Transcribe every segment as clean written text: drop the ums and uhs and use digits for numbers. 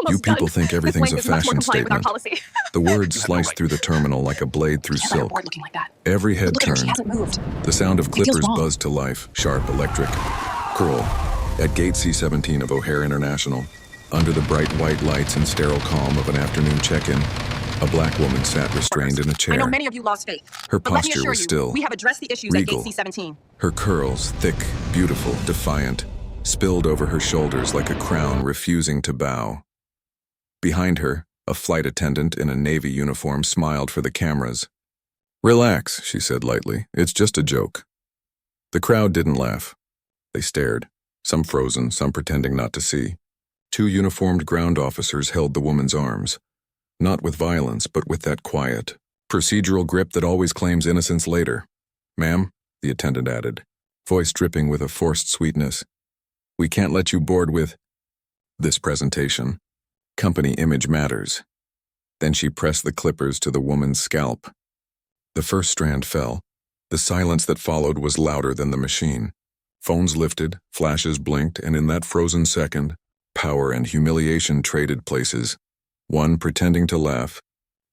You people think everything's a fashion statement. Policy. The words sliced through the terminal like a blade through silk. Looking like that. Every head Look at her, she turned. hasn't moved. The sound of It feels clippers wrong. buzzed to life, sharp, electric. Girl, at gate C-17 of O'Hare International, under the bright white lights and sterile calm of an afternoon check-in, a black woman sat restrained in a chair. I know many of you lost faith. Her But let me posture assure was you, still we have addressed the issues at regal. gate C-17. Her curls, thick, beautiful, defiant, spilled over her shoulders like a crown refusing to bow. Behind her, a flight attendant in a Navy uniform smiled for the cameras. "Relax," she said lightly. "It's just a joke." The crowd didn't laugh. They stared, some frozen, some pretending not to see. Two uniformed ground officers held the woman's arms, not with violence, but with that quiet, procedural grip that always claims innocence later. "Ma'am," the attendant added, voice dripping with a forced sweetness, "we can't let you board with this presentation. Company image matters." Then she pressed the clippers to the woman's scalp. The first strand fell. The silence that followed was louder than the machine. Phones lifted, flashes blinked, and in that frozen second, power and humiliation traded places, one pretending to laugh,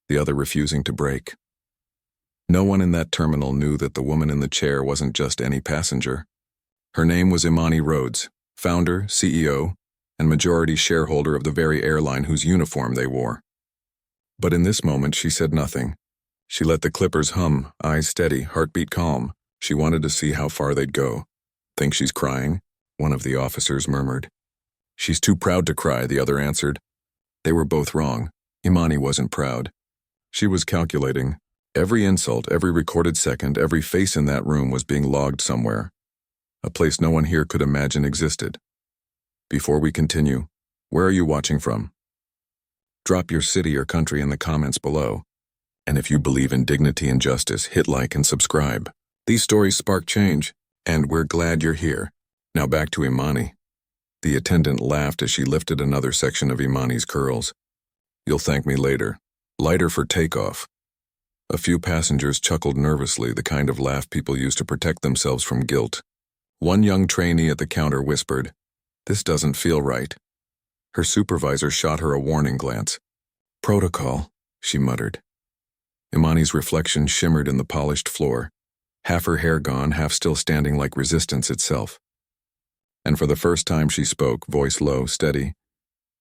the other refusing to break. No one in that terminal knew that the woman in the chair wasn't just any passenger. Her name was Imani Rhodes, founder, CEO, and majority shareholder of the very airline whose uniform they wore. But in this moment, she said nothing. She let the clippers hum, eyes steady, heartbeat calm. She wanted to see how far they'd go. "Think she's crying?" one of the officers murmured. "She's too proud to cry," the other answered. They were both wrong. Imani wasn't proud. She was calculating. Every insult, every recorded second, every face in that room was being logged somewhere. A place no one here could imagine existed. Before we continue, where are you watching from? Drop your city or country in the comments below. And if you believe in dignity and justice, hit like and subscribe. These stories spark change, and we're glad you're here. Now back to Imani. The attendant laughed as she lifted another section of Imani's curls. "You'll thank me later. Lighter for takeoff." A few passengers chuckled nervously, the kind of laugh people use to protect themselves from guilt. One young trainee at the counter whispered, "This doesn't feel right." Her supervisor shot her a warning glance. "Protocol," she muttered. Imani's reflection shimmered in the polished floor, half her hair gone, half still standing like resistance itself. And for the first time she spoke, voice low, steady.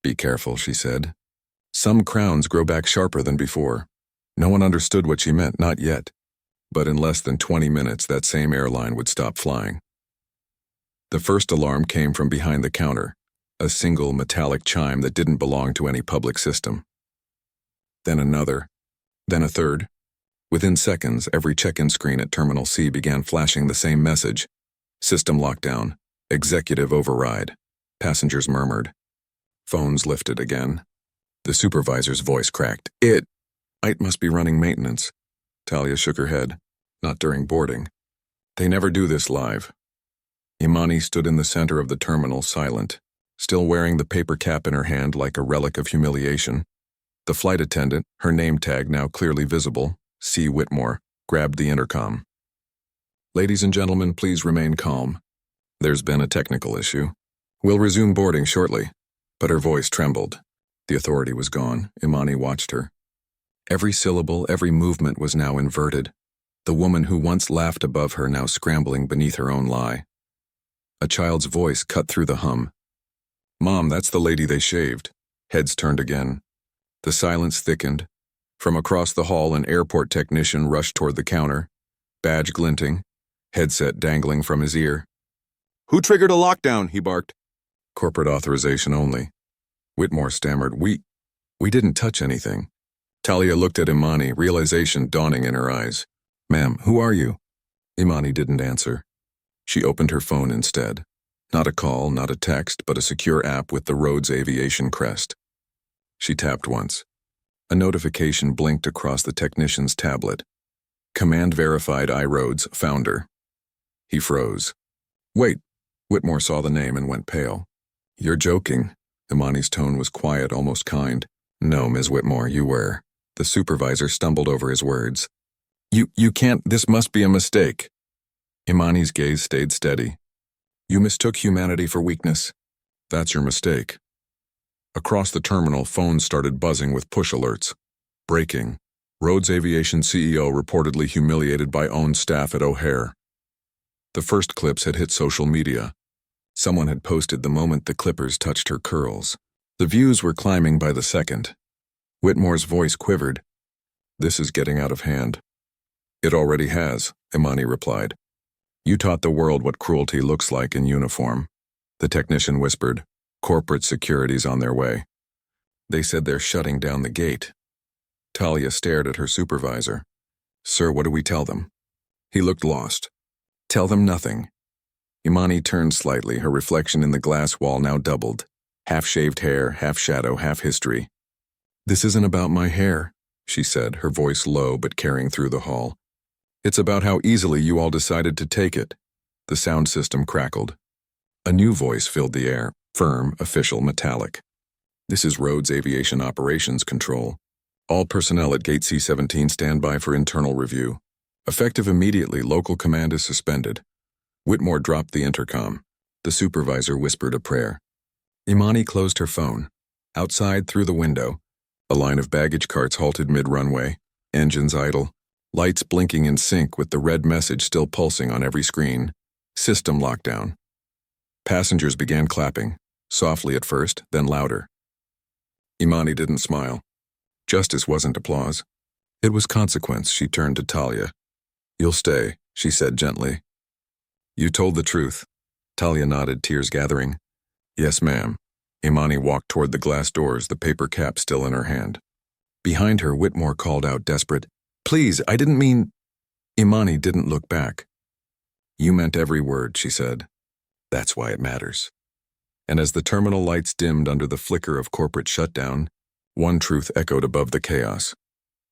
"Be careful," she said. "Some crowns grow back sharper than before." No one understood what she meant, not yet. But in less than 20 minutes, that same airline would stop flying. The first alarm came from behind the counter, a single metallic chime that didn't belong to any public system. Then another, then a third. Within seconds, every check-in screen at Terminal C began flashing the same message. System lockdown. Executive override. Passengers murmured. Phones lifted again. The supervisor's voice cracked. It must be running maintenance." Talia shook her head. "Not during boarding. They never do this live." Imani stood in the center of the terminal, silent, still wearing the paper cap in her hand like a relic of humiliation. The flight attendant, her name tag now clearly visible, C. Whitmore, grabbed the intercom. "Ladies and gentlemen, please remain calm. There's been a technical issue. We'll resume boarding shortly." But her voice trembled. The authority was gone. Imani watched her. Every syllable, every movement was now inverted. The woman who once laughed above her now scrambling beneath her own lie. A child's voice cut through the hum. "Mom, that's the lady they shaved." Heads turned again. The silence thickened. From across the hall, an airport technician rushed toward the counter, badge glinting, headset dangling from his ear. "Who triggered a lockdown?" he barked. "Corporate authorization only." Whitmore stammered, We didn't touch anything." Talia looked at Imani, realization dawning in her eyes. "Ma'am, who are you?" Imani didn't answer. She opened her phone instead. Not a call, not a text, but a secure app with the Rhodes Aviation crest. She tapped once. A notification blinked across the technician's tablet. Command verified Rhodes, founder. He froze. "Wait." Whitmore saw the name and went pale. "You're joking." Imani's tone was quiet, almost kind. "No, Ms. Whitmore, you were." The supervisor stumbled over his words. You can't, this must be a mistake." Imani's gaze stayed steady. "You mistook humanity for weakness. That's your mistake." Across the terminal, phones started buzzing with push alerts. Breaking. Rhodes Aviation CEO reportedly humiliated by own staff at O'Hare. The first clips had hit social media. Someone had posted the moment the clippers touched her curls. The views were climbing by the second. Whitmore's voice quivered. "This is getting out of hand." "It already has," Imani replied. "You taught the world what cruelty looks like in uniform." The technician whispered, "Corporate security's on their way. They said they're shutting down the gate." Talia stared at her supervisor. "Sir, what do we tell them?" He looked lost. "Tell them nothing." Imani turned slightly, her reflection in the glass wall now doubled. Half-shaved hair, half shadow, half history. "This isn't about my hair," she said, her voice low but carrying through the hall. "It's about how easily you all decided to take it." The sound system crackled. A new voice filled the air, firm, official, metallic. "This is Rhodes Aviation Operations Control. All personnel at Gate C-17 stand by for internal review. Effective immediately, local command is suspended." Whitmore dropped the intercom. The supervisor whispered a prayer. Imani closed her phone. Outside, through the window, a line of baggage carts halted mid-runway, engines idle, lights blinking in sync with the red message still pulsing on every screen. System lockdown. Passengers began clapping, softly at first, then louder. Imani didn't smile. Justice wasn't applause. It was consequence. She turned to Talia. "You'll stay," she said gently. "You told the truth." Talia nodded, tears gathering. "Yes, ma'am." Imani walked toward the glass doors, the paper cap still in her hand. Behind her, Whitmore called out, desperate, "Please, I didn't mean—" Imani didn't look back. "You meant every word," she said. "That's why it matters." And as the terminal lights dimmed under the flicker of corporate shutdown, one truth echoed above the chaos.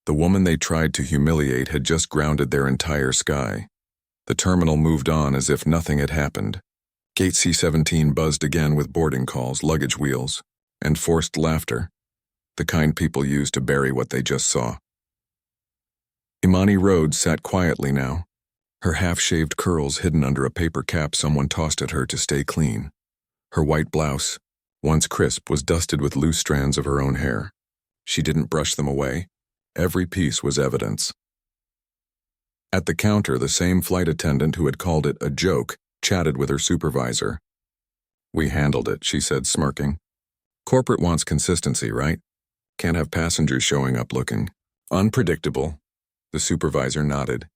The woman they tried to humiliate had just grounded their entire sky. The terminal moved on as if nothing had happened. Gate C-17 buzzed again with boarding calls, luggage wheels, and forced laughter, the kind people use to bury what they just saw. Imani Rhodes sat quietly now, her half-shaved curls hidden under a paper cap someone tossed at her to stay clean. Her white blouse, once crisp, was dusted with loose strands of her own hair. She didn't brush them away. Every piece was evidence. At the counter, the same flight attendant who had called it a joke chatted with her supervisor. "We handled it," she said, smirking. "Corporate wants consistency, right? Can't have passengers showing up looking unpredictable." The supervisor nodded.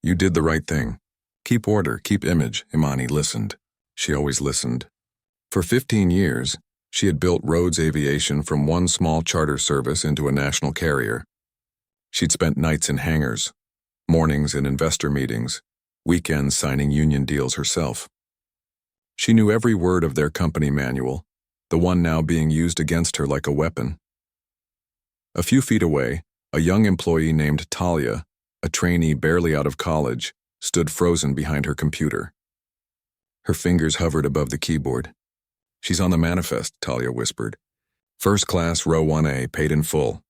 "You did the right thing. Keep order, keep image." Imani listened. She always listened. For 15 years, she had built Rhodes Aviation from one small charter service into a national carrier. She'd spent nights in hangars, mornings in investor meetings, weekends signing union deals herself. She knew every word of their company manual, the one now being used against her like a weapon. A few feet away, a young employee named Talia, a trainee barely out of college, stood frozen behind her computer. Her fingers hovered above the keyboard. "She's on the manifest," Talia whispered. "First class, row 1A, paid in full."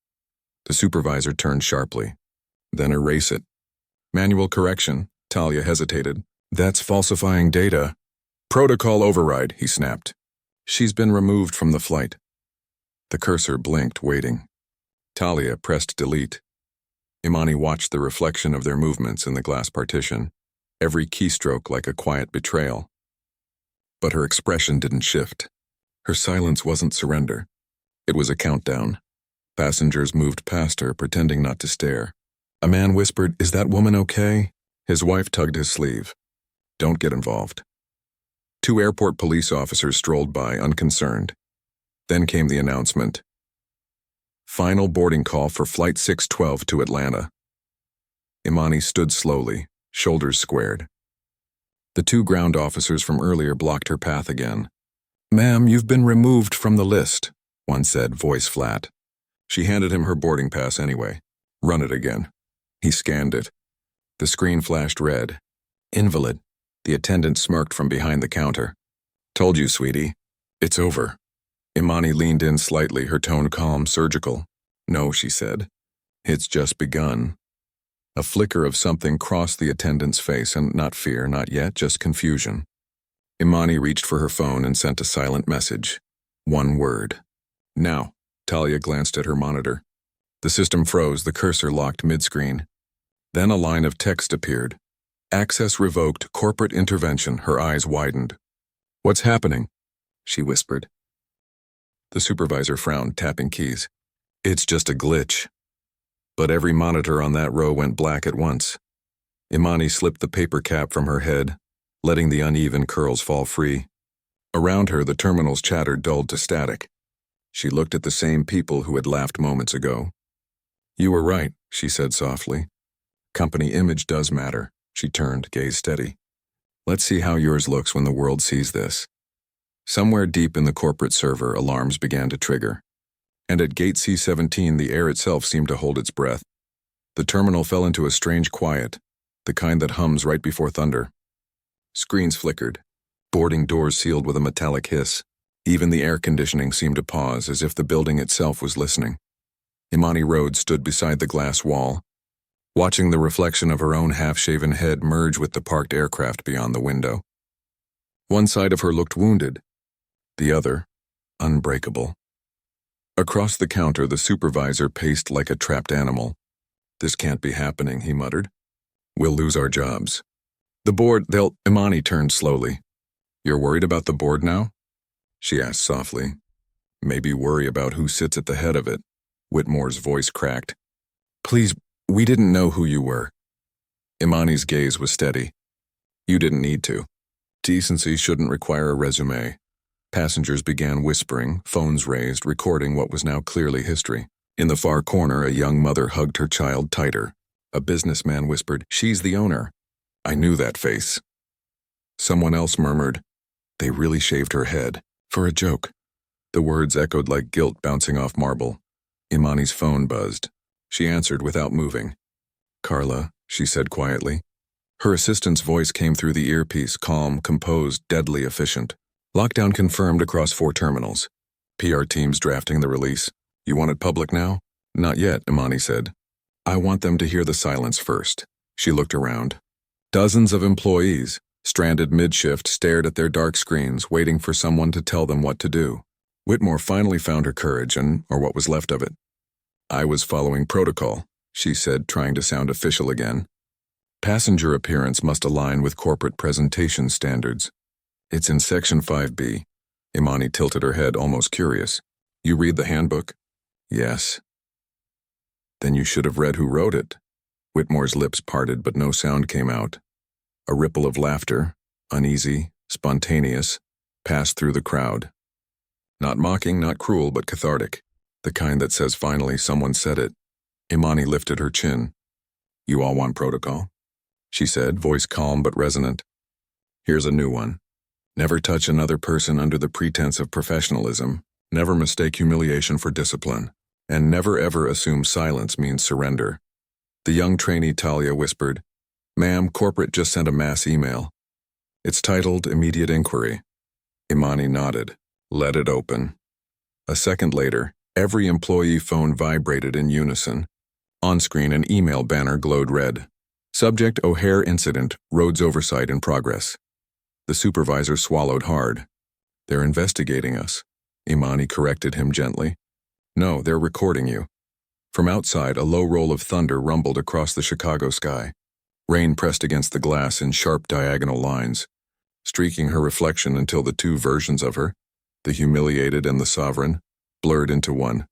The supervisor turned sharply. "Then erase it." "Manual correction," Talia hesitated. "That's falsifying data." "Protocol override," he snapped. "She's been removed from the flight." The cursor blinked, waiting. Talia pressed delete. Imani watched the reflection of their movements in the glass partition, every keystroke like a quiet betrayal. But her expression didn't shift. Her silence wasn't surrender. It was a countdown. Passengers moved past her, pretending not to stare. A man whispered, "Is that woman okay?" His wife tugged his sleeve. "Don't get involved." 2 airport police officers strolled by, unconcerned. Then came the announcement. Final boarding call for Flight 612 to Atlanta. Imani stood slowly, shoulders squared. The 2 ground officers from earlier blocked her path again. "Ma'am, you've been removed from the list," one said, voice flat. She handed him her boarding pass anyway. "Run it again." He scanned it. The screen flashed red. "Invalid." The attendant smirked from behind the counter. "Told you, sweetie. It's over." Imani leaned in slightly, her tone calm, surgical. "No," she said. "It's just begun." A flicker of something crossed the attendant's face, and not fear, not yet, just confusion. Imani reached for her phone and sent a silent message. One word. Now, Talia glanced at her monitor. The system froze, the cursor locked mid-screen. Then a line of text appeared. Access revoked, corporate intervention. Her eyes widened. What's happening? She whispered. The supervisor frowned, tapping keys. It's just a glitch. But every monitor on that row went black at once. Imani slipped the paper cap from her head, letting the uneven curls fall free. Around her, the terminals chattered, dulled to static. She looked at the same people who had laughed moments ago. You were right, she said softly. Company image does matter. She turned, gaze steady. Let's see how yours looks when the world sees this. Somewhere deep in the corporate server, alarms began to trigger. And at gate C-17, the air itself seemed to hold its breath. The terminal fell into a strange quiet, the kind that hums right before thunder. Screens flickered. Boarding doors sealed with a metallic hiss. Even the air conditioning seemed to pause, as if the building itself was listening. Imani Rhodes stood beside the glass wall, watching the reflection of her own half-shaven head merge with the parked aircraft beyond the window. One side of her looked wounded, the other, unbreakable. Across the counter, the supervisor paced like a trapped animal. This can't be happening, he muttered. We'll lose our jobs. The board, Imani turned slowly. You're worried about the board now? She asked softly. Maybe worry about who sits at the head of it. Whitmore's voice cracked. Please, we didn't know who you were. Imani's gaze was steady. You didn't need to. Decency shouldn't require a resume. Passengers began whispering, phones raised, recording what was now clearly history. In the far corner, a young mother hugged her child tighter. A businessman whispered, She's the owner. I knew that face. Someone else murmured, They really shaved her head. For a joke. The words echoed like guilt bouncing off marble. Imani's phone buzzed. She answered without moving. Carla, she said quietly. Her assistant's voice came through the earpiece, calm, composed, deadly efficient. Lockdown confirmed across 4 terminals. PR teams drafting the release. You want it public now? Not yet, Imani said. I want them to hear the silence first. She looked around. Dozens of employees, stranded mid-shift, stared at their dark screens, waiting for someone to tell them what to do. Whitmore finally found her courage, or what was left of it. I was following protocol, she said, trying to sound official again. Passenger appearance must align with corporate presentation standards. It's in Section 5B. Imani tilted her head, almost curious. You read the handbook? Yes. Then you should have read who wrote it. Whitmore's lips parted, but no sound came out. A ripple of laughter, uneasy, spontaneous, passed through the crowd. Not mocking, not cruel, but cathartic. The kind that says, finally, someone said it. Imani lifted her chin. You all want protocol? She said, voice calm but resonant. Here's a new one. Never touch another person under the pretense of professionalism. Never mistake humiliation for discipline. And never ever assume silence means surrender. The young trainee Talia whispered, Ma'am, corporate just sent a mass email. It's titled Immediate Inquiry. Imani nodded. Let it open. A second later, every employee phone vibrated in unison. On screen, an email banner glowed red. Subject O'Hare Incident, Roads Oversight in Progress. The supervisor swallowed hard. They're investigating us. Imani corrected him gently. No, they're recording you. From outside, a low roll of thunder rumbled across the Chicago sky. Rain pressed against the glass in sharp diagonal lines, streaking her reflection until the 2 versions of her, the humiliated and the sovereign, blurred into one.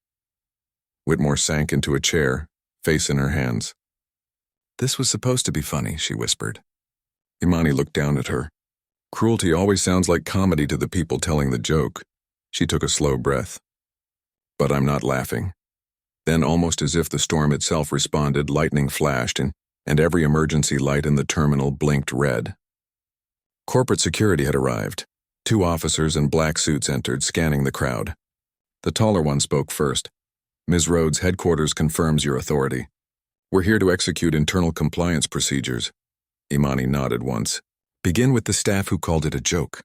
Whitmore sank into a chair, face in her hands. This was supposed to be funny, she whispered. Imani looked down at her. Cruelty always sounds like comedy to the people telling the joke. She took a slow breath. But I'm not laughing. Then, almost as if the storm itself responded, lightning flashed, and every emergency light in the terminal blinked red. Corporate security had arrived. 2 officers in black suits entered, scanning the crowd. The taller one spoke first. Ms. Rhodes, headquarters confirms your authority. We're here to execute internal compliance procedures. Imani nodded once. Begin with the staff who called it a joke.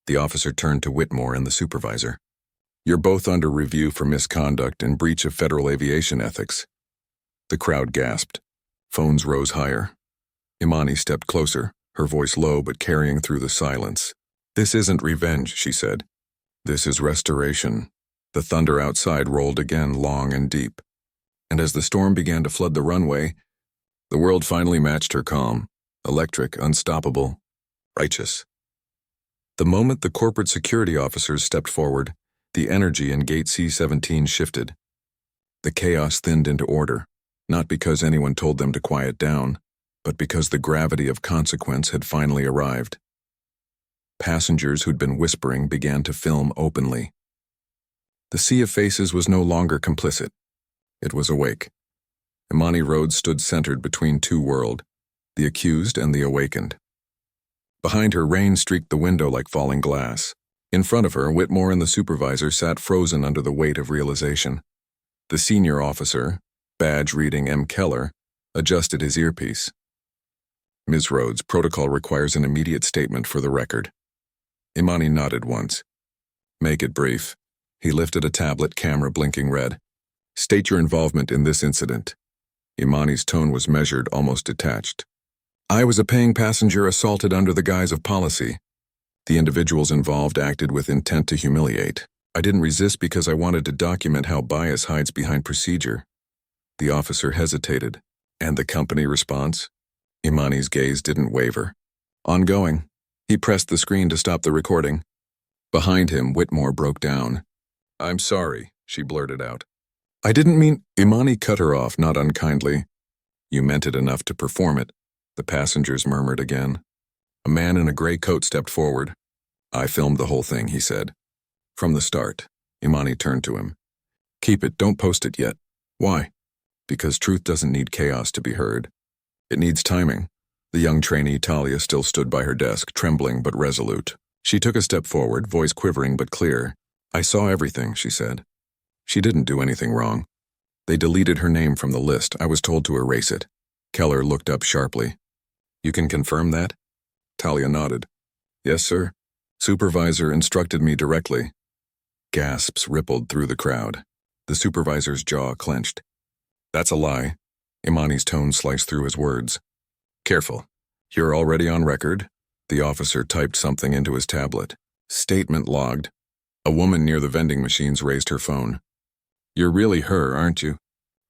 The officer turned to Whitmore and the supervisor. You're both under review for misconduct and breach of federal aviation ethics. The crowd gasped. Phones rose higher. Imani stepped closer, her voice low but carrying through the silence. This isn't revenge, she said. This is restoration. The thunder outside rolled again, long and deep. And as the storm began to flood the runway, the world finally matched her calm, electric, unstoppable, righteous. The moment the corporate security officers stepped forward, the energy in Gate C-17 shifted. The chaos thinned into order, not because anyone told them to quiet down, but because the gravity of consequence had finally arrived. Passengers who'd been whispering began to film openly. The sea of faces was no longer complicit. It was awake. Imani Rhodes stood centered between two worlds, the accused and the awakened. Behind her, rain streaked the window like falling glass. In front of her, Whitmore and the supervisor sat frozen under the weight of realization. The senior officer, badge reading M. Keller, adjusted his earpiece. Ms. Rhodes, protocol requires an immediate statement for the record. Imani nodded once. Make it brief. He lifted a tablet, camera blinking red. State your involvement in this incident. Imani's tone was measured, almost detached. I was a paying passenger assaulted under the guise of policy. The individuals involved acted with intent to humiliate. I didn't resist because I wanted to document how bias hides behind procedure. The officer hesitated. And the company response? Imani's gaze didn't waver. Ongoing. He pressed the screen to stop the recording. Behind him, Whitmore broke down. I'm sorry, she blurted out. I didn't mean... Imani cut her off, not unkindly. You meant it enough to perform it, the passengers murmured again. A man in a gray coat stepped forward. I filmed the whole thing, he said. From the start. Imani turned to him. Keep it, don't post it yet. Why? Because truth doesn't need chaos to be heard. It needs timing. The young trainee Talia still stood by her desk, trembling but resolute. She took a step forward, voice quivering but clear. I saw everything, she said. She didn't do anything wrong. They deleted her name from the list. I was told to erase it. Keller looked up sharply. You can confirm that? Talia nodded. Yes, sir. Supervisor instructed me directly. Gasps rippled through the crowd. The supervisor's jaw clenched. That's a lie. Imani's tone sliced through his words. Careful. You're already on record. The officer typed something into his tablet. Statement logged. A woman near the vending machines raised her phone. You're really her, aren't you?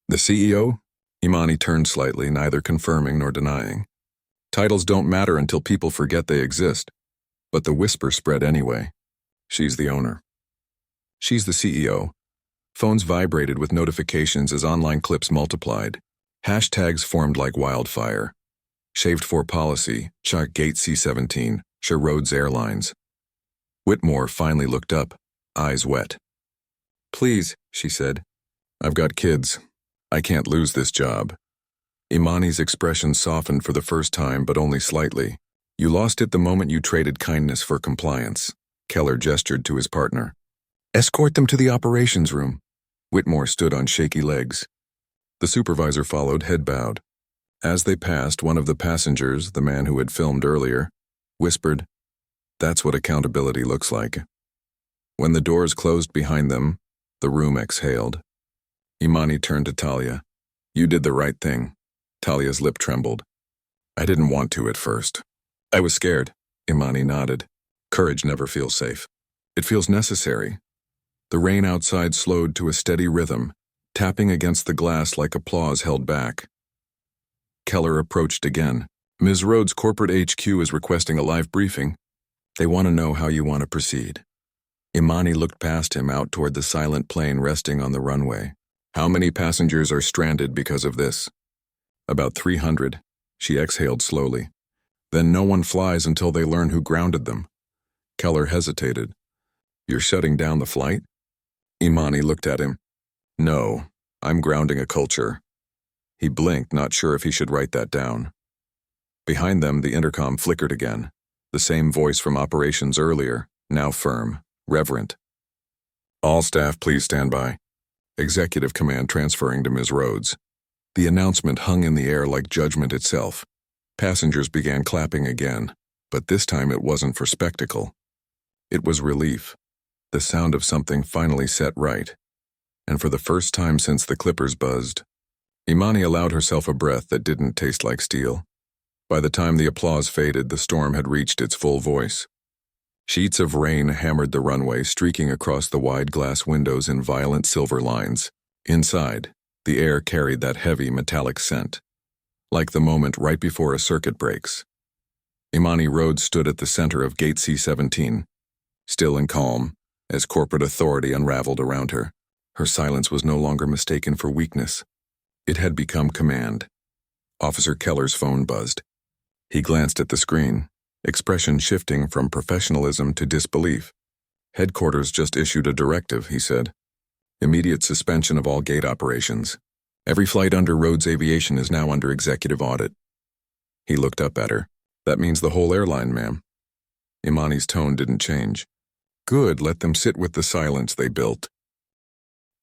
The CEO? Imani turned slightly, neither confirming nor denying. Titles don't matter until people forget they exist. But the whisper spread anyway. She's the owner. She's the CEO. Phones vibrated with notifications as online clips multiplied. Hashtags formed like wildfire. Shaved for policy, Chuck Gate C-17, Rhodes Airlines. Whitmore finally looked up, eyes wet. Please, she said. I've got kids. I can't lose this job. Imani's expression softened for the first time, but only slightly. You lost it the moment you traded kindness for compliance. Keller gestured to his partner. Escort them to the operations room. Whitmore stood on shaky legs. The supervisor followed, head bowed. As they passed, one of the passengers, the man who had filmed earlier, whispered, That's what accountability looks like. When the doors closed behind them, the room exhaled. Imani turned to Talia. You did the right thing. Talia's lip trembled. I didn't want to at first. I was scared. Imani nodded. Courage never feels safe. It feels necessary. The rain outside slowed to a steady rhythm, tapping against the glass like applause held back. Keller approached again. Ms. Rhodes' corporate HQ is requesting a live briefing. They want to know how you want to proceed. Imani looked past him out toward the silent plane resting on the runway. How many passengers are stranded because of this? About 300. She exhaled slowly. Then no one flies until they learn who grounded them. Keller hesitated. You're shutting down the flight? Imani looked at him. No, I'm grounding a culture. He blinked, not sure if he should write that down. Behind them, the intercom flickered again. The same voice from operations earlier, now firm, reverent. All staff, please stand by. Executive command transferring to Ms. Rhodes. The announcement hung in the air like judgment itself. Passengers began clapping again, but this time it wasn't for spectacle. It was relief, the sound of something finally set right. And for the first time since the clippers buzzed, Imani allowed herself a breath that didn't taste like steel. By the time the applause faded, the storm had reached its full voice. Sheets of rain hammered the runway, streaking across the wide glass windows in violent silver lines. Inside, the air carried that heavy metallic scent, like the moment right before a circuit breaks. Imani Rhodes stood at the center of Gate C-17, still and calm, as corporate authority unraveled around her. Her silence was no longer mistaken for weakness. It had become command. Officer Keller's phone buzzed. He glanced at the screen, expression shifting from professionalism to disbelief. "Headquarters just issued a directive," he said. "Immediate suspension of all gate operations. Every flight under Rhodes Aviation is now under executive audit." He looked up at her. "That means the whole airline, ma'am." Imani's tone didn't change. "Good, let them sit with the silence they built."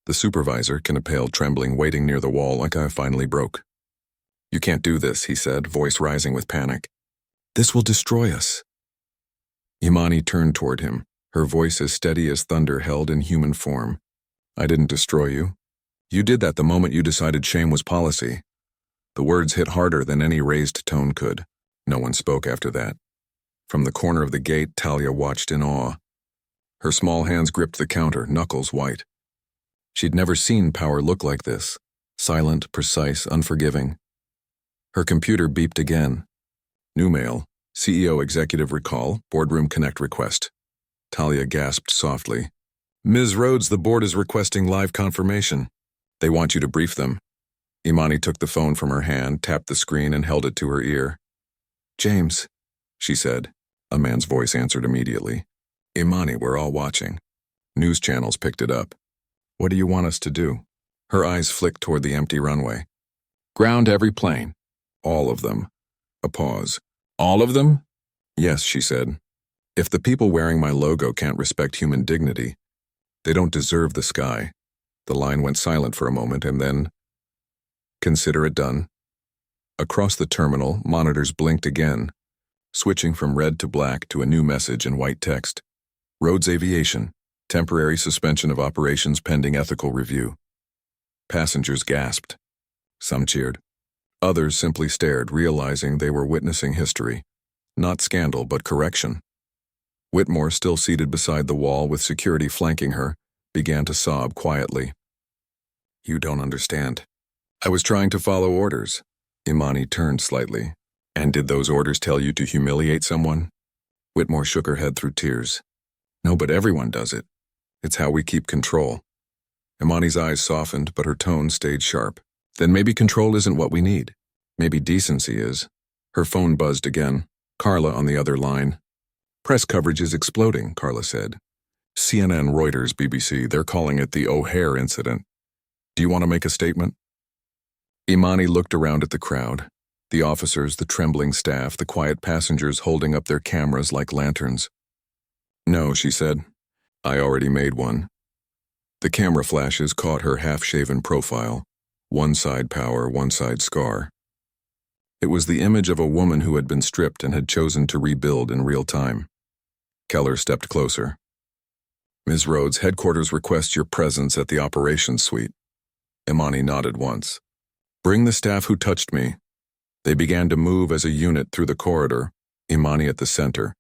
The supervisor, pale, trembling, waiting near the wall like I finally broke. "You can't do this," he said, voice rising with panic. "This will destroy us." Imani turned toward him, her voice as steady as thunder held in human form. "I didn't destroy you. You did that the moment you decided shame was policy." The words hit harder than any raised tone could. No one spoke after that. From the corner of the gate, Talia watched in awe. Her small hands gripped the counter, knuckles white. She'd never seen power look like this, silent, precise, unforgiving. Her computer beeped again. New mail, CEO Executive Recall, Boardroom Connect request. Talia gasped softly. "Ms. Rhodes, the board is requesting live confirmation. They want you to brief them." Imani took the phone from her hand, tapped the screen, and held it to her ear. "James," she said. A man's voice answered immediately. "Imani, we're all watching." News channels picked it up. "What do you want us to do?" Her eyes flicked toward the empty runway. "Ground every plane." "All of them." A pause. "All of them?" "Yes," she said. "If the people wearing my logo can't respect human dignity, they don't deserve the sky." The line went silent for a moment and then, "Consider it done." Across the terminal, monitors blinked again, switching from red to black to a new message in white text. "Rhodes Aviation, temporary suspension of operations pending ethical review." Passengers gasped. Some cheered. Others simply stared, realizing they were witnessing history. Not scandal, but correction. Whitmore, still seated beside the wall with security flanking her, began to sob quietly. "You don't understand. I was trying to follow orders." Imani turned slightly. "And did those orders tell you to humiliate someone?" Whitmore shook her head through tears. "No, but everyone does it. It's how we keep control." Imani's eyes softened, but her tone stayed sharp. "Then maybe control isn't what we need. Maybe decency is." Her phone buzzed again. Carla on the other line. "Press coverage is exploding," Carla said. "CNN, Reuters, BBC, they're calling it the O'Hare incident. Do you want to make a statement?" Imani looked around at the crowd. The officers, the trembling staff, the quiet passengers holding up their cameras like lanterns. "No," she said. "I already made one." The camera flashes caught her half-shaven profile. One side power, one side scar. It was the image of a woman who had been stripped and had chosen to rebuild in real time. Keller stepped closer. "Ms. Rhodes, headquarters requests your presence at the operations suite." Imani nodded once. "Bring the staff who touched me." They began to move as a unit through the corridor, Imani at the center,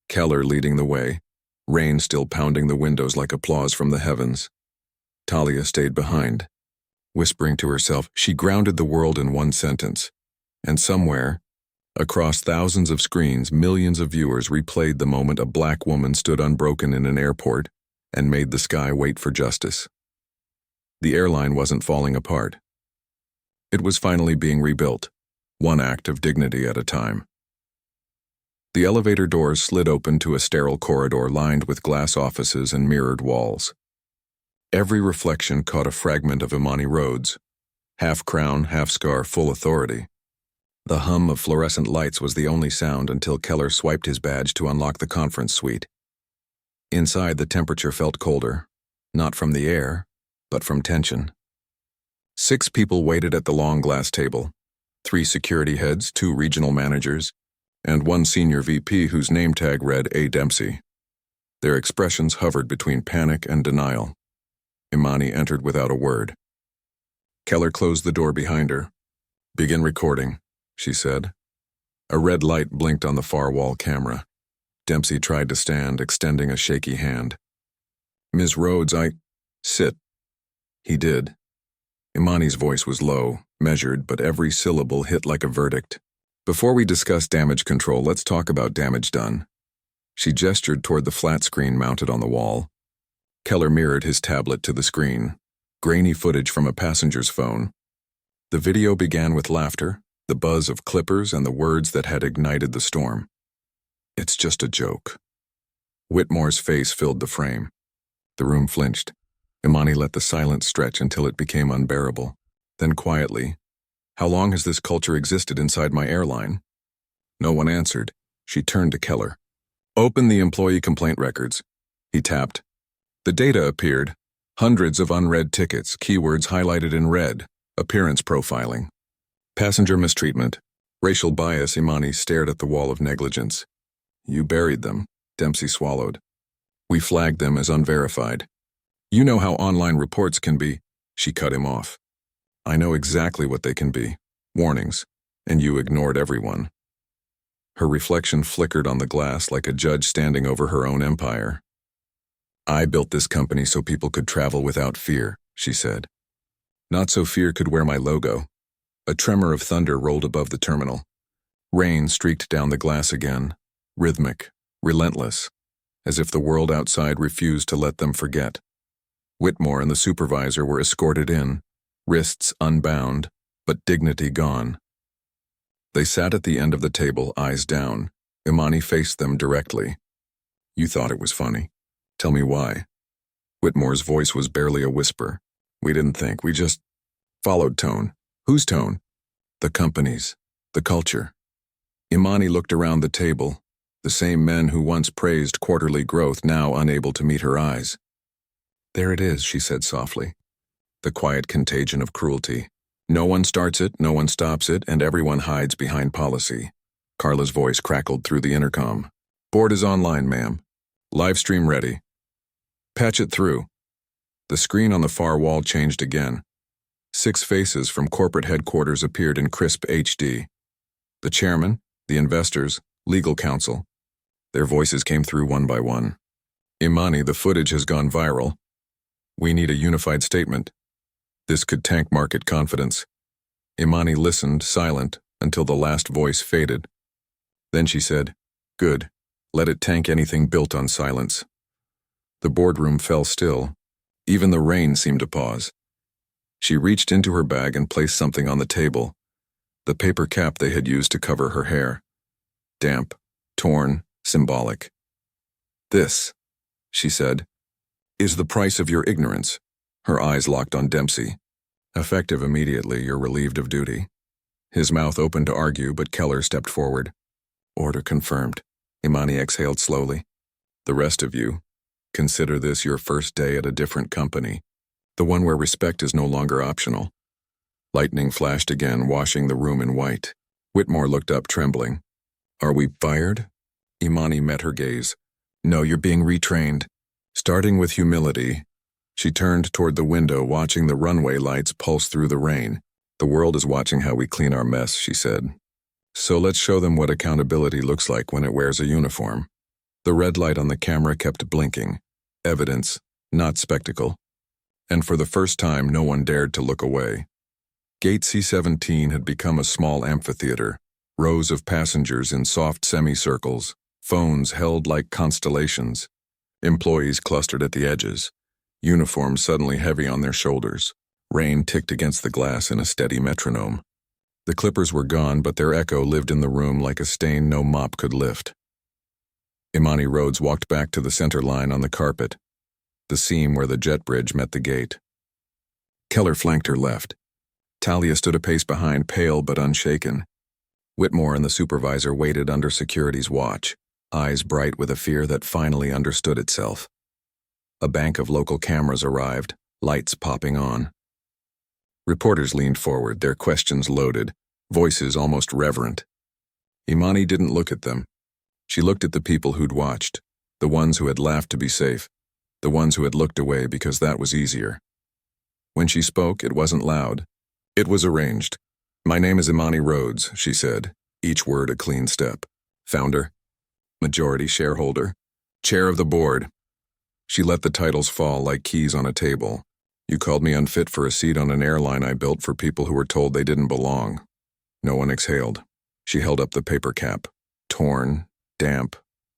Keller leading the way, rain still pounding the windows like applause from the heavens. Talia stayed behind. Whispering to herself, she grounded the world in one sentence. And somewhere, across thousands of screens, millions of viewers replayed the moment a black woman stood unbroken in an airport and made the sky wait for justice. The airline wasn't falling apart. It was finally being rebuilt, one act of dignity at a time. The elevator doors slid open to a sterile corridor lined with glass offices and mirrored walls. Every reflection caught a fragment of Imani Rhodes, half crown, half scar, full authority. The hum of fluorescent lights was the only sound until Keller swiped his badge to unlock the conference suite. Inside, the temperature felt colder, not from the air, but from tension. 6 people waited at the long glass table, 3 security heads, 2 regional managers, and 1 senior VP whose name tag read A. Dempsey. Their expressions hovered between panic and denial. Imani entered without a word. Keller closed the door behind her. "Begin recording," she said. A red light blinked on the far wall camera. Dempsey tried to stand, extending a shaky hand. "Ms. Rhodes, Sit." He did. Imani's voice was low, measured, but every syllable hit like a verdict. "Before we discuss damage control, let's talk about damage done." She gestured toward the flat screen mounted on the wall. Keller mirrored his tablet to the screen. Grainy footage from a passenger's phone. The video began with laughter, the buzz of clippers, and the words that had ignited the storm. "It's just a joke." Whitmore's face filled the frame. The room flinched. Imani let the silence stretch until it became unbearable. Then quietly, "How long has this culture existed inside my airline?" No one answered. She turned to Keller. "Open the employee complaint records." He tapped. The data appeared. Hundreds of unread tickets, keywords highlighted in red, appearance profiling. Passenger mistreatment, racial bias. Imani stared at the wall of negligence. "You buried them," Dempsey swallowed. "We flagged them as unverified." "You know how online reports can be." She cut him off. "I know exactly what they can be. Warnings. And you ignored everyone." Her reflection flickered on the glass like a judge standing over her own empire. "I built this company so people could travel without fear," she said. "Not so fear could wear my logo." A tremor of thunder rolled above the terminal. Rain streaked down the glass again, rhythmic, relentless, as if the world outside refused to let them forget. Whitmore and the supervisor were escorted in, wrists unbound, but dignity gone. They sat at the end of the table, eyes down. Imani faced them directly. "You thought it was funny. Tell me why." Whitmore's voice was barely a whisper. "We didn't think, we just followed tone." "Whose tone?" "The company's. The culture." Imani looked around the table. The same men who once praised quarterly growth, now unable to meet her eyes. "There it is," she said softly. "The quiet contagion of cruelty. No one starts it, no one stops it, and everyone hides behind policy." Carla's voice crackled through the intercom. "Board is online, ma'am. Live stream ready. Patch it through." The screen on the far wall changed again. 6 faces from corporate headquarters appeared in crisp HD. The chairman, the investors, legal counsel. Their voices came through one by one. "Imani, the footage has gone viral. We need a unified statement. This could tank market confidence." Imani listened, silent, until the last voice faded. Then she said, "Good. Let it tank anything built on silence." The boardroom fell still. Even the rain seemed to pause. She reached into her bag and placed something on the table. The paper cap they had used to cover her hair. Damp, torn, symbolic. "This," she said, "is the price of your ignorance." Her eyes locked on Dempsey. "Effective immediately, you're relieved of duty." His mouth opened to argue, but Keller stepped forward. "Order confirmed." Imani exhaled slowly. "The rest of you, consider this your first day at a different company, the one where respect is no longer optional." Lightning flashed again, washing the room in white. Whitmore looked up, trembling. "Are we fired?" Imani met her gaze. "No, you're being retrained." Starting with humility, she turned toward the window, watching the runway lights pulse through the rain. "The world is watching how we clean our mess," she said. "So let's show them what accountability looks like when it wears a uniform." The red light on the camera kept blinking. Evidence, not spectacle. And for the first time, no one dared to look away. Gate C-17 had become a small amphitheater, rows of passengers in soft semicircles, phones held like constellations, employees clustered at the edges, uniforms suddenly heavy on their shoulders. Rain ticked against the glass in a steady metronome. The clippers were gone, but their echo lived in the room like a stain no mop could lift. Imani Rhodes walked back to the center line on the carpet, the seam where the jet bridge met the gate. Keller flanked her left. Talia stood a pace behind, pale but unshaken. Whitmore and the supervisor waited under security's watch, eyes bright with a fear that finally understood itself. A bank of local cameras arrived, lights popping on. Reporters leaned forward, their questions loaded, voices almost reverent. Imani didn't look at them. She looked at the people who'd watched, the ones who had laughed to be safe, the ones who had looked away because that was easier. When she spoke, it wasn't loud. It was arranged. "My name is Imani Rhodes," she said, each word a clean step. "Founder, majority shareholder, chair of the board. She let the titles fall like keys on a table. You called me unfit for a seat on an airline I built for people who were told they didn't belong. No one exhaled. She held up the paper cap. Torn, damp,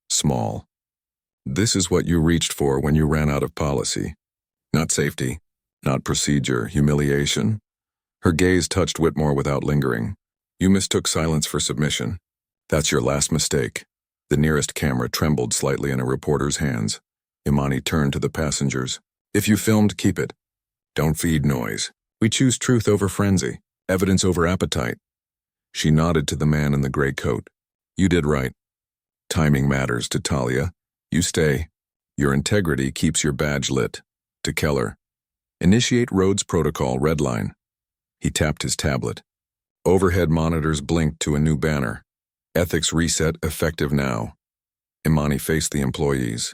small. This is what you reached for when you ran out of policy. Not safety, not procedure, humiliation. Her gaze touched Whitmore without lingering. You mistook silence for submission. That's your last mistake. The nearest camera trembled slightly in a reporter's hands. Imani turned to the passengers. If you filmed, keep it. Don't feed noise. We choose truth over frenzy, evidence over appetite. She nodded to the man in the gray coat. You did right. Timing matters to Talia. You stay. Your integrity keeps your badge lit. To Keller. Initiate Rhodes Protocol red line. He tapped his tablet. Overhead monitors blinked to a new banner. Ethics reset effective now. Imani faced the employees.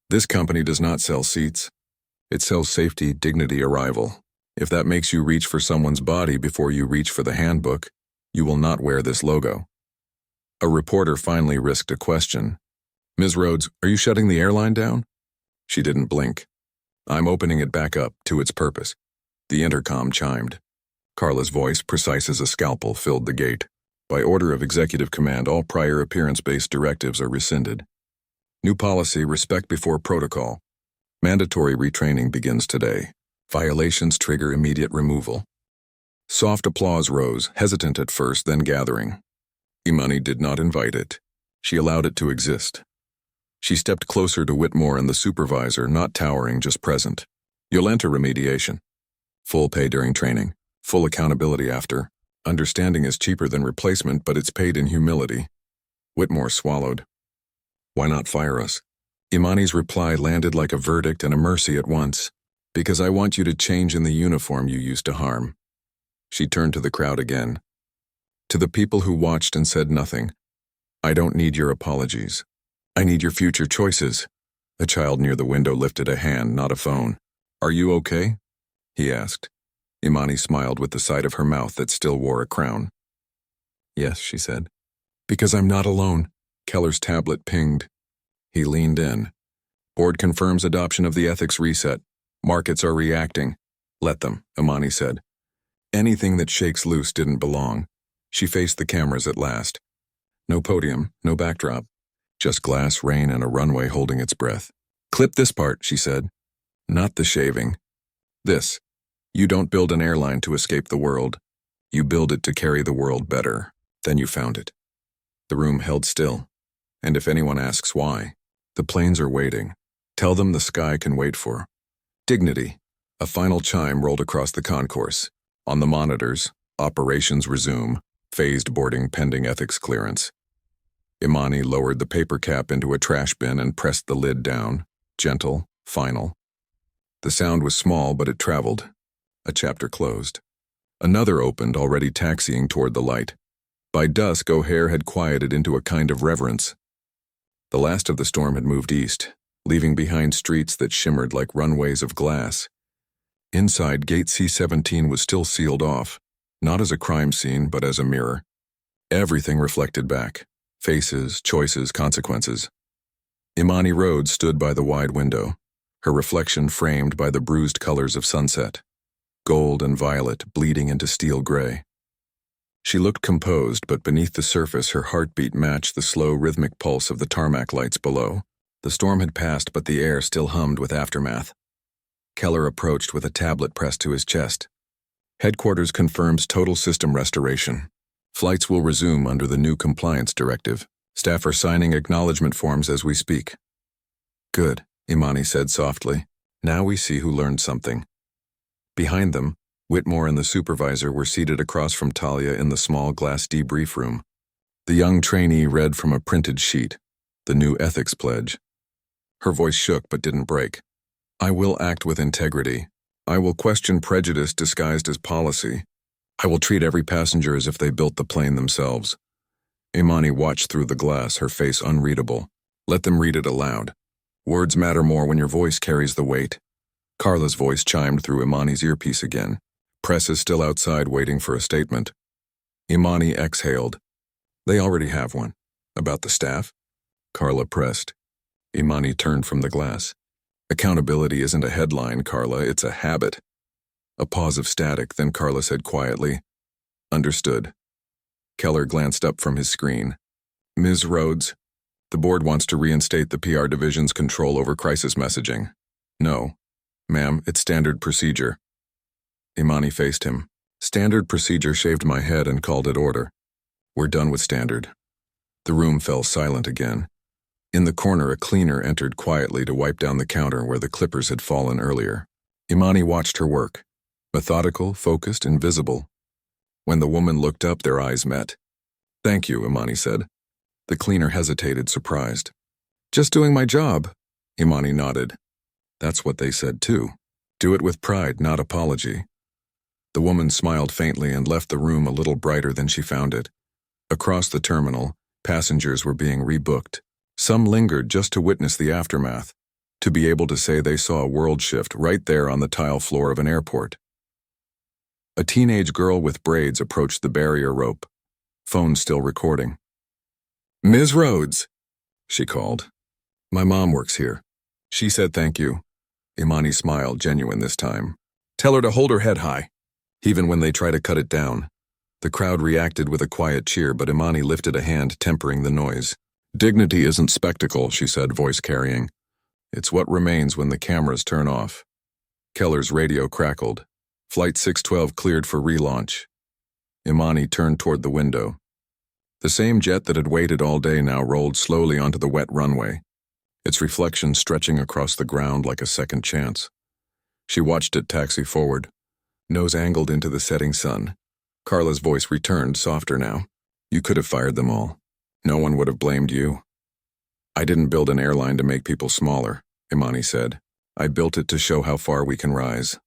This company does not sell seats. It sells safety, dignity, arrival. If that makes you reach for someone's body before you reach for the handbook, you will not wear this logo. A reporter finally risked a question. Ms. Rhodes, are you shutting the airline down? She didn't blink. I'm opening it back up to its purpose. The intercom chimed. Carla's voice, precise as a scalpel, filled the gate. By order of executive command, all prior appearance-based directives are rescinded. New policy, respect before protocol. Mandatory retraining begins today. Violations trigger immediate removal. Soft applause rose, hesitant at first, then gathering. Imani did not invite it. She allowed it to exist. She stepped closer to Whitmore and the supervisor, not towering, just present. You'll enter remediation. Full pay during training. Full accountability after. Understanding is cheaper than replacement, but it's paid in humility. Whitmore swallowed. Why not fire us? Imani's reply landed like a verdict and a mercy at once. Because I want you to change in the uniform you used to harm. She turned to the crowd again. To the people who watched and said nothing. I don't need your apologies. I need your future choices. A child near the window lifted a hand, not a phone. Are you okay? He asked. Imani smiled with the side of her mouth that still wore a crown. Yes, she said. Because I'm not alone. Keller's tablet pinged. He leaned in. Board confirms adoption of the ethics reset. Markets are reacting. Let them, Imani said. Anything that shakes loose didn't belong. She faced the cameras at last. No podium, no backdrop. Just glass, rain, and a runway holding its breath. Clip this part, she said. Not the shaving. This. You don't build an airline to escape the world. You build it to carry the world better. Then you found it. The room held still. And if anyone asks why, the planes are waiting. Tell them the sky can wait for. Dignity. A final chime rolled across the concourse. On the monitors, operations resume. Phased boarding pending ethics clearance. Imani lowered the paper cap into a trash bin and pressed the lid down. Gentle, final. The sound was small, but it traveled. A chapter closed. Another opened, already taxiing toward the light. By dusk, O'Hare had quieted into a kind of reverence. The last of the storm had moved east, leaving behind streets that shimmered like runways of glass. Inside, Gate C-17 was still sealed off, not as a crime scene, but as a mirror. Everything reflected back. Faces, choices, consequences. Imani Rhodes stood by the wide window, her reflection framed by the bruised colors of sunset. Gold and violet bleeding into steel gray. She looked composed, but beneath the surface her heartbeat matched the slow rhythmic pulse of the tarmac lights below. The storm had passed, but the air still hummed with aftermath. Keller approached with a tablet pressed to his chest. Headquarters confirms total system restoration. Flights will resume under the new compliance directive. Staff are signing acknowledgement forms as we speak. Good, Imani said softly. Now we see who learned something. Behind them, Whitmore and the supervisor were seated across from Talia in the small glass debrief room. The young trainee read from a printed sheet, the new ethics pledge. Her voice shook but didn't break. I will act with integrity. I will question prejudice disguised as policy. I will treat every passenger as if they built the plane themselves. Imani watched through the glass, her face unreadable. Let them read it aloud. Words matter more when your voice carries the weight. Carla's voice chimed through Imani's earpiece again. Press is still outside waiting for a statement. Imani exhaled. They already have one. About the staff? Carla pressed. Imani turned from the glass. Accountability isn't a headline, Carla, it's a habit. A pause of static, then Carla said quietly, "Understood." Keller glanced up from his screen. "Ms. Rhodes, the board wants to reinstate the PR division's control over crisis messaging." "No, ma'am, it's standard procedure." Imani faced him. "Standard procedure shaved my head and called it order. We're done with standard." The room fell silent again. In the corner, a cleaner entered quietly to wipe down the counter where the clippers had fallen earlier. Imani watched her work. Methodical, focused, invisible. When the woman looked up, their eyes met. "Thank you," Imani said. The cleaner hesitated, surprised. "Just doing my job." Imani nodded. That's what they said too. Do it with pride, not apology. The woman smiled faintly and left the room a little brighter than she found it. Across the terminal, passengers were being rebooked. Some lingered just to witness the aftermath, to be able to say they saw a world shift right there on the tile floor of an airport. A teenage girl with braids approached the barrier rope, phone still recording. "Ms. Rhodes," she called. "My mom works here." She said thank you. Imani smiled, genuine this time. "Tell her to hold her head high, even when they try to cut it down." The crowd reacted with a quiet cheer, but Imani lifted a hand, tempering the noise. "Dignity isn't spectacle," she said, voice carrying. "It's what remains when the cameras turn off." Keller's radio crackled. Flight 612 cleared for relaunch. Imani turned toward the window. The same jet that had waited all day now rolled slowly onto the wet runway, its reflection stretching across the ground like a second chance. She watched it taxi forward, nose angled into the setting sun. Carla's voice returned, softer now. "You could have fired them all. No one would have blamed you." "I didn't build an airline to make people smaller," Imani said. "I built it to show how far we can rise."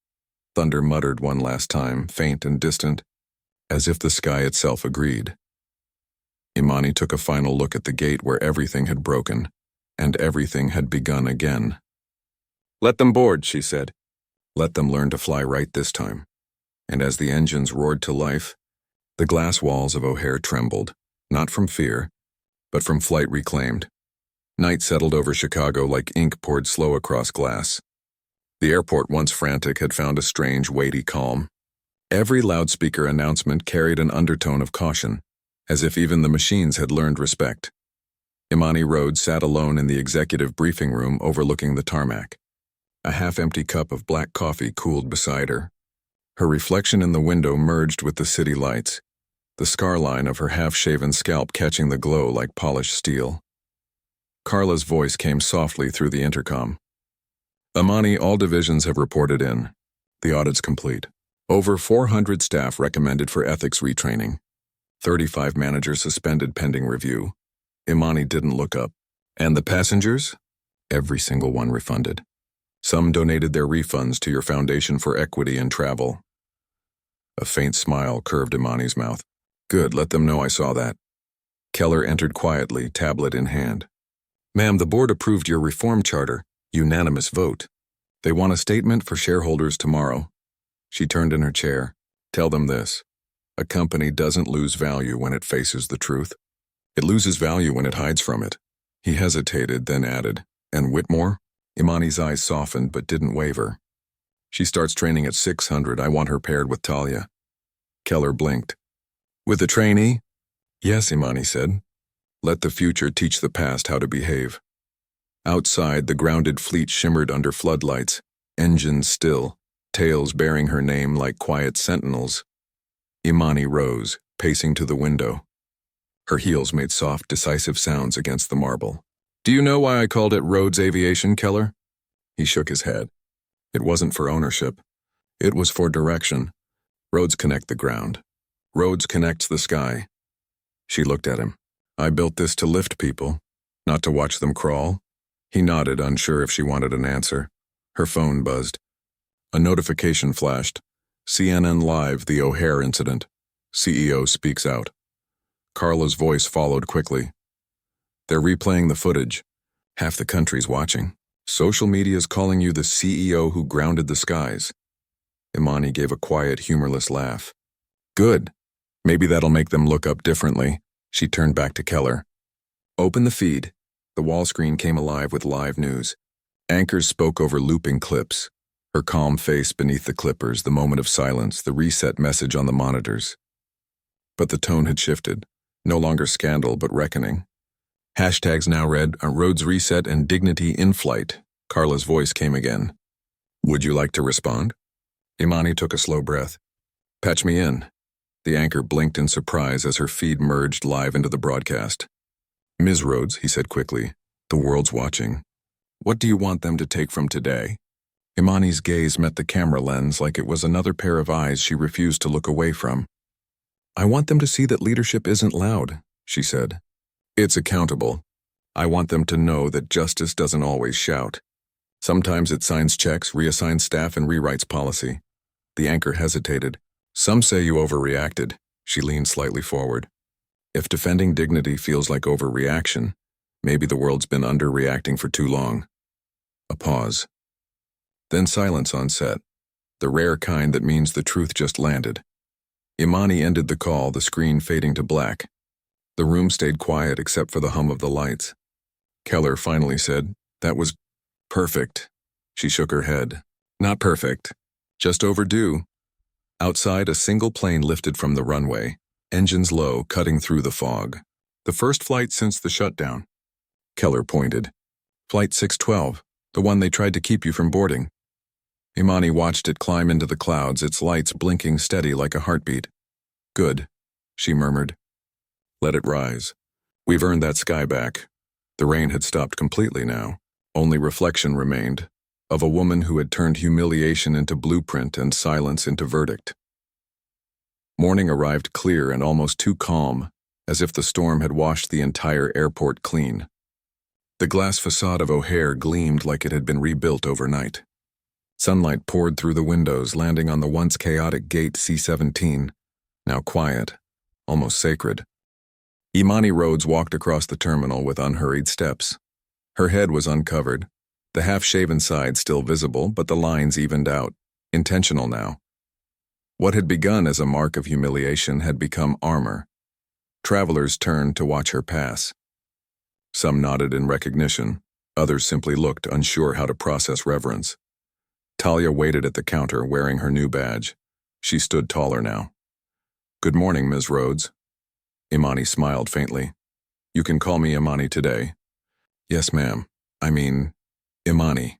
Thunder muttered one last time, faint and distant, as if the sky itself agreed. Imani took a final look at the gate where everything had broken, and everything had begun again. "Let them board," she said. "Let them learn to fly right this time." And as the engines roared to life, the glass walls of O'Hare trembled, not from fear, but from flight reclaimed. Night settled over Chicago like ink poured slow across glass. The airport, once frantic, had found a strange, weighty calm. Every loudspeaker announcement carried an undertone of caution, as if even the machines had learned respect. Imani Rhodes sat alone in the executive briefing room overlooking the tarmac. A half-empty cup of black coffee cooled beside her. Her reflection in the window merged with the city lights, the scar line of her half-shaven scalp catching the glow like polished steel. Carla's voice came softly through the intercom. "Imani, all divisions have reported in. The audit's complete. Over 400 staff recommended for ethics retraining. 35 managers suspended pending review." Imani didn't look up. "And the passengers?" "Every single one refunded. Some donated their refunds to your Foundation for Equity and Travel." A faint smile curved Imani's mouth. "Good, let them know I saw that." Keller entered quietly, tablet in hand. "Ma'am, the board approved your reform charter. Unanimous vote. They want a statement for shareholders tomorrow." She turned in her chair. "Tell them this. A company doesn't lose value when it faces the truth. It loses value when it hides from it." He hesitated, then added, "And Whitmore?" Imani's eyes softened but didn't waver. "She starts training at 600. I want her paired with Talia." Keller blinked. "With the trainee?" "Yes," Imani said. "Let the future teach the past how to behave." Outside, the grounded fleet shimmered under floodlights, engines still, tails bearing her name like quiet sentinels. Imani rose, pacing to the window. Her heels made soft, decisive sounds against the marble. "Do you know why I called it Rhodes Aviation, Keller?" He shook his head. "It wasn't for ownership. It was for direction. Roads connect the ground. Roads connects the sky." She looked at him. "I built this to lift people, not to watch them crawl." He nodded, unsure if she wanted an answer. Her phone buzzed. A notification flashed. CNN Live, the O'Hare incident. CEO speaks out. Carla's voice followed quickly. "They're replaying the footage. Half the country's watching. Social media's calling you the CEO who grounded the skies." Imani gave a quiet, humorless laugh. "Good. Maybe that'll make them look up differently." She turned back to Keller. "Open the feed." The wall screen came alive with live news. Anchors spoke over looping clips. Her calm face beneath the clippers, the moment of silence, the reset message on the monitors. But the tone had shifted. No longer scandal, but reckoning. Hashtags now read, Roads Reset and Dignity in Flight. Carla's voice came again. Would you like to respond? Imani took a slow breath. Patch me in. The anchor blinked in surprise as her feed merged live into the broadcast. Ms. Rhodes, he said quickly, the world's watching. What do you want them to take from today? Imani's gaze met the camera lens like it was another pair of eyes she refused to look away from. I want them to see that leadership isn't loud, she said. It's accountable. I want them to know that justice doesn't always shout. Sometimes it signs checks, reassigns staff, and rewrites policy. The anchor hesitated. Some say you overreacted. She leaned slightly forward. If defending dignity feels like overreaction, maybe the world's been underreacting for too long. A pause. Then silence on set, the rare kind that means the truth just landed. Imani ended the call, the screen fading to black. The room stayed quiet except for the hum of the lights. Keller finally said, That was perfect. She shook her head. Not perfect. Just overdue. Outside, a single plane lifted from the runway, engines low, cutting through the fog. The first flight since the shutdown. Keller pointed. Flight 612, the one they tried to keep you from boarding. Imani watched it climb into the clouds, its lights blinking steady like a heartbeat. Good, she murmured. Let it rise. We've earned that sky back. The rain had stopped completely now. Only reflection remained, of a woman who had turned humiliation into blueprint and silence into verdict. Morning arrived clear and almost too calm, as if the storm had washed the entire airport clean. The glass facade of O'Hare gleamed like it had been rebuilt overnight. Sunlight poured through the windows, landing on the once chaotic gate C-17, now quiet, almost sacred. Imani Rhodes walked across the terminal with unhurried steps. Her head was uncovered, the half-shaven side still visible, but the lines evened out, intentional now. What had begun as a mark of humiliation had become armor. Travelers turned to watch her pass. Some nodded in recognition, others simply looked, unsure how to process reverence. Talia waited at the counter, wearing her new badge. She stood taller now. Good morning, Ms. Rhodes. Imani smiled faintly. You can call me Imani today. Yes, ma'am. I mean, Imani.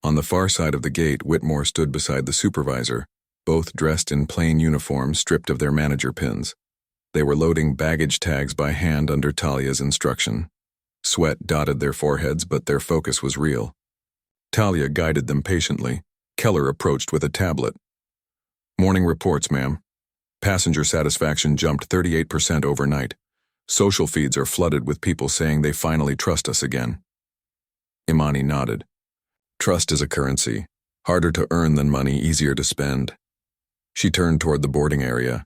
On the far side of the gate, Whitmore stood beside the supervisor, both dressed in plain uniforms stripped of their manager pins. They were loading baggage tags by hand under Talia's instruction. Sweat dotted their foreheads, but their focus was real. Talia guided them patiently. Keller approached with a tablet. Morning reports, ma'am. Passenger satisfaction jumped 38% overnight. Social feeds are flooded with people saying they finally trust us again. Imani nodded. Trust is a currency. Harder to earn than money, easier to spend. She turned toward the boarding area.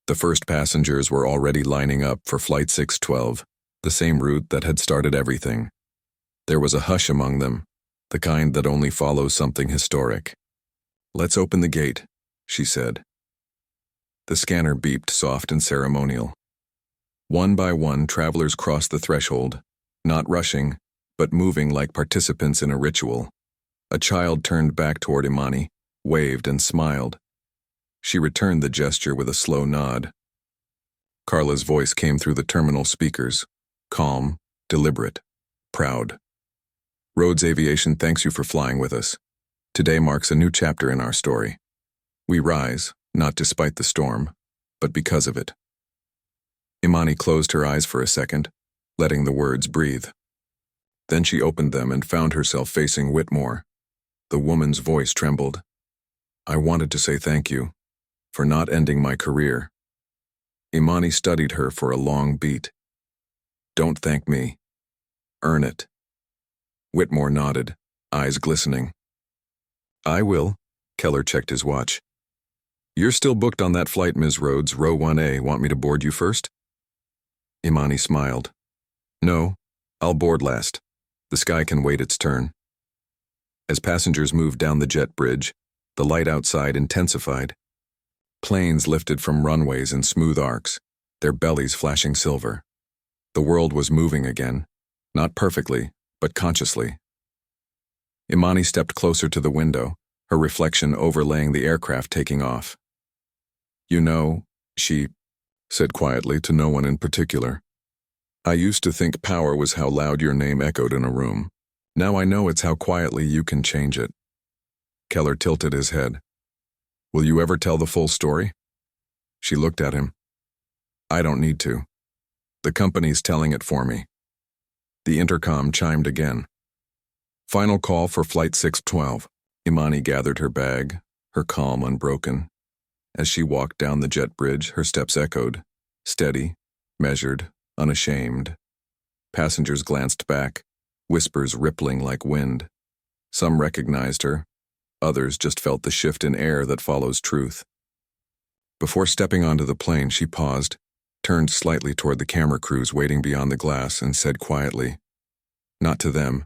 The first passengers were already lining up for Flight 612, the same route that had started everything. There was a hush among them, the kind that only follows something historic. Let's open the gate, she said. The scanner beeped, soft and ceremonial. One by one, travelers crossed the threshold, not rushing, but moving like participants in a ritual. A child turned back toward Imani, waved and smiled. She returned the gesture with a slow nod. Carla's voice came through the terminal speakers, calm, deliberate, proud. Rhodes Aviation thanks you for flying with us. Today marks a new chapter in our story. We rise, not despite the storm, but because of it. Imani closed her eyes for a second, letting the words breathe. Then she opened them and found herself facing Whitmore. The woman's voice trembled. I wanted to say thank you for not ending my career. Imani studied her for a long beat. Don't thank me. Earn it. Whitmore nodded, eyes glistening. I will. Keller checked his watch. You're still booked on that flight, Ms. Rhodes. Row 1A. Want me to board you first? Imani smiled. No, I'll board last. The sky can wait its turn. As passengers moved down the jet bridge, the light outside intensified. Planes lifted from runways in smooth arcs, their bellies flashing silver. The world was moving again, Not perfectly, but consciously. Imani stepped closer to the window, her reflection overlaying the aircraft taking off. "You know," she said quietly to no one in particular, "I used to think power was how loud your name echoed in a room. Now I know it's how quietly you can change it." Keller tilted his head. "Will you ever tell the full story?" She looked at him. "I don't need to. The company's telling it for me." The intercom chimed again. "Final call for Flight 612. Imani gathered her bag, her calm unbroken. As she walked down the jet bridge, her steps echoed, steady, measured, unashamed. Passengers glanced back, whispers rippling like wind. Some recognized her, others just felt the shift in air that follows truth. Before stepping onto the plane, she paused, turned slightly toward the camera crews waiting beyond the glass, and said quietly, not to them,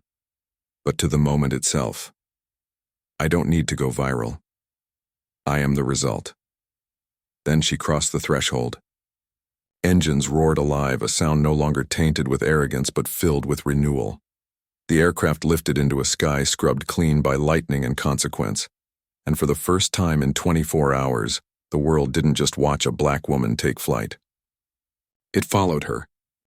but to the moment itself, "I don't need to go viral. I am the result." Then she crossed the threshold. Engines roared alive, a sound no longer tainted with arrogance but filled with renewal. The aircraft lifted into a sky scrubbed clean by lightning and consequence, and for the first time in 24 hours, the world didn't just watch a black woman take flight. It followed her,